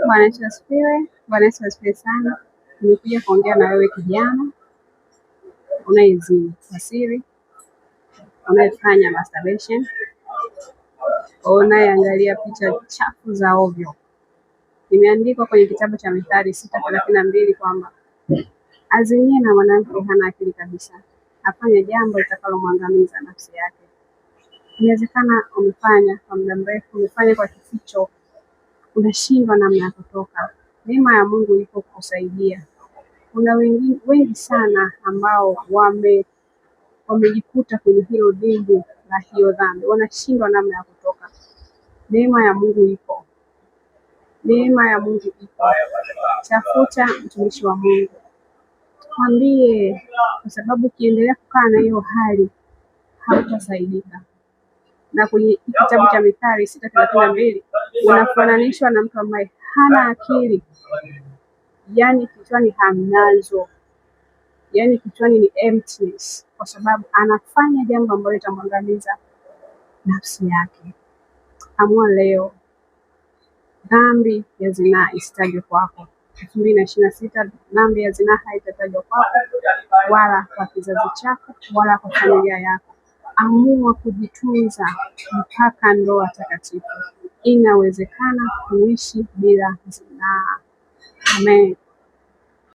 Bwana Yesu asifiwe. Bwana Yesu asifiwe sana. Nimekuja kuongea na wewe kijana unayezini kwa siri, unayefanya masturbation, unayeangalia picha chafu za ovyo. Imeandikwa kwenye kitabu cha Mithali 6:32 kwamba aziniye na mwanamke hana akili kabisa, afanye jambo litakalomwangamiza nafsi yake. Inawezekana umefanya kwa muda mrefu, umefanya kwa kificho, unashindwa namna ya kutoka. Neema ya Mungu ipo kukusaidia. Kuna wengi sana ambao wamejikuta kwenye hilo dimbwi la hiyo dhambi, wanashindwa namna ya kutoka. Neema ya Mungu ipo, neema ya Mungu ipo. Tafuta mtumishi wa Mungu, mwambie, kwa sababu ukiendelea kukaa na hiyo hali hautasaidika. Na kwenye kitabu cha Mithali 6:32 unafananishwa na mtu ambaye hana akili, yaani kichwani hamnazo, yaani kichwani ni emptiness, kwa sababu anafanya jambo ambalo litamwangamiza nafsi yake. Amua leo, dhambi ya zinaa isitajwe kwako. 2026 dhambi ya zinaa haitatajwa kwako, wala kwa kizazi chako, wala kwa familia yako. Amua kujitunza mpaka ndoa takatifu. Inawezekana kuishi bila zinaa. Amen.